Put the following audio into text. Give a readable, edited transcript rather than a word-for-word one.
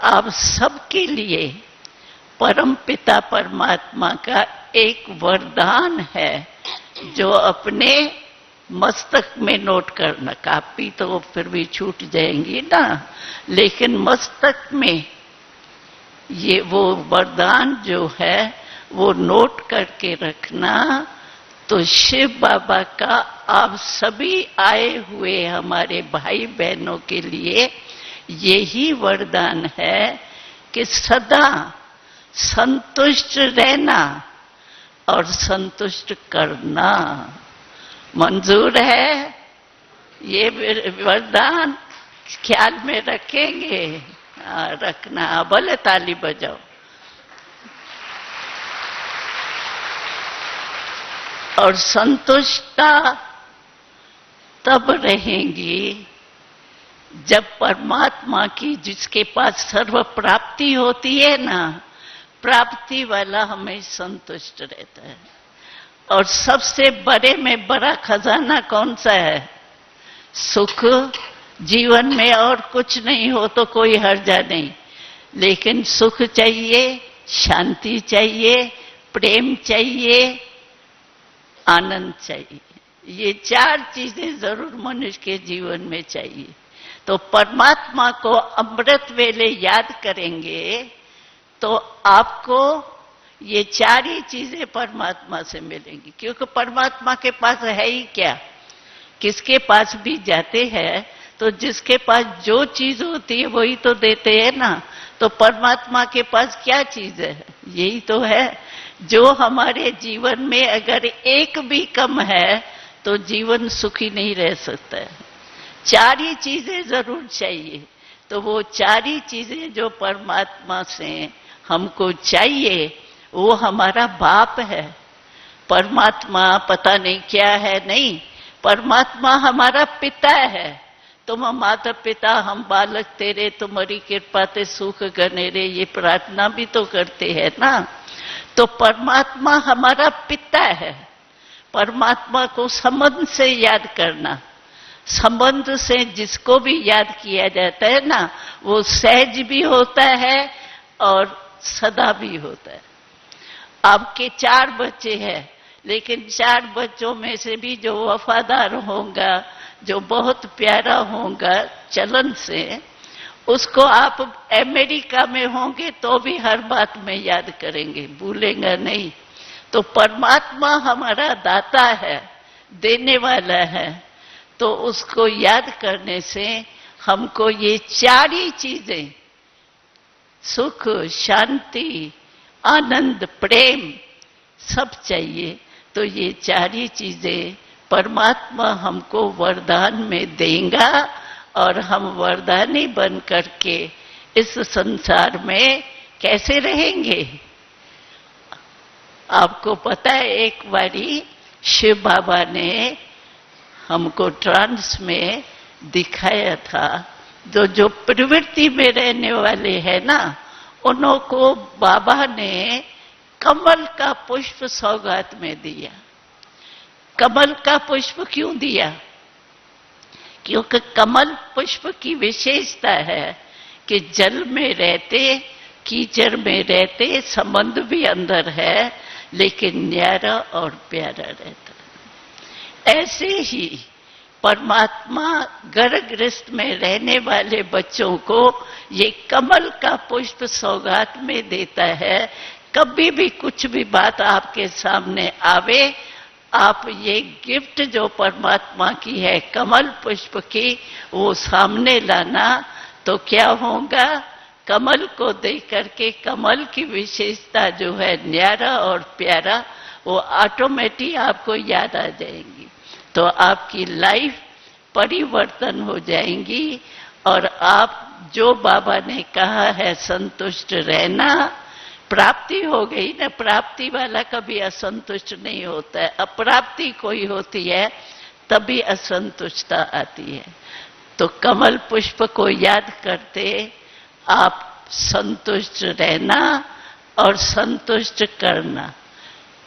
आप सबके लिए परमपिता परमात्मा का एक वरदान है जो अपने मस्तक में नोट करना। कापी तो फिर भी छूट जाएंगी ना, लेकिन मस्तक में ये वो वरदान जो है वो नोट करके रखना। तो शिव बाबा का आप सभी आए हुए हमारे भाई बहनों के लिए यही वरदान है कि सदा संतुष्ट रहना और संतुष्ट करना। मंजूर है ये वरदान? ख्याल में रखेंगे? रखना। भले ताली बजाओ। और संतुष्टता तब रहेंगी जब परमात्मा की, जिसके पास सर्व प्राप्ति होती है ना, प्राप्ति वाला हमें संतुष्ट रहता है। और सबसे बड़े में बड़ा खजाना कौन सा है? सुख। जीवन में और कुछ नहीं हो तो कोई हर्जा नहीं, लेकिन सुख चाहिए, शांति चाहिए, प्रेम चाहिए, आनंद चाहिए। ये चार चीजें जरूर मनुष्य के जीवन में चाहिए। तो परमात्मा को अमृत वेले याद करेंगे तो आपको ये चार ही चीजें परमात्मा से मिलेंगी। क्योंकि परमात्मा के पास है ही क्या? किसके पास भी जाते हैं तो जिसके पास जो चीज होती है वही तो देते हैं ना। तो परमात्मा के पास क्या चीज है? यही तो है। जो हमारे जीवन में अगर एक भी कम है तो जीवन सुखी नहीं रह सकता है। चार ही चीजें जरूर चाहिए। तो वो चार ही चीजें जो परमात्मा से हमको चाहिए वो हमारा बाप है। परमात्मा पता नहीं क्या है, नहीं, परमात्मा हमारा पिता है। तुम माता पिता हम बालक तेरे, तुम्हारी कृपा ते सुख गनेरे, ये प्रार्थना भी तो करते हैं ना। तो परमात्मा हमारा पिता है। परमात्मा को संबंध से याद करना। संबंध से जिसको भी याद किया जाता है ना, वो सहज भी होता है और सदा भी होता है। आपके 4 बच्चे हैं, लेकिन 4 बच्चों में से भी जो वफादार होगा, जो बहुत प्यारा होगा चलन से, उसको आप अमेरिका में होंगे तो भी हर बात में याद करेंगे, भूलेंगे नहीं। तो परमात्मा हमारा दाता है, देने वाला है। तो उसको याद करने से हमको ये 4 ही चीजें, सुख, शांति, आनंद, प्रेम, सब चाहिए। तो ये 4 ही चीजें परमात्मा हमको वरदान में देगा और हम वरदानी बन करके इस संसार में कैसे रहेंगे। आपको पता है एक बारी शिव बाबा ने हमको ट्रांस में दिखाया था, जो प्रवृत्ति में रहने वाले हैं ना, उनको बाबा ने कमल का पुष्प सौगात में दिया। कमल का पुष्प क्यों दिया? क्योंकि कमल पुष्प की विशेषता है कि जल में रहते, कीचड़ में रहते, संबंध भी अंदर है, लेकिन न्यारा और प्यारा रहता है। ऐसे ही परमात्मा गर्भगृह में रहने वाले बच्चों को ये कमल का पुष्प सौगात में देता है। कभी भी कुछ भी बात आपके सामने आवे, आप ये गिफ्ट जो परमात्मा की है कमल पुष्प की, वो सामने लाना। तो क्या होगा? कमल को देख करके कमल की विशेषता जो है न्यारा और प्यारा, वो ऑटोमेटिक आपको याद आ जाएंगी। तो आपकी लाइफ परिवर्तन हो जाएंगी और आप जो बाबा ने कहा है संतुष्ट रहना, प्राप्ति हो गई ना। प्राप्ति वाला कभी असंतुष्ट नहीं होता है। अप्राप्ति कोई होती है तभी असंतुष्टता आती है। तो कमल पुष्प को याद करते आप संतुष्ट रहना और संतुष्ट करना।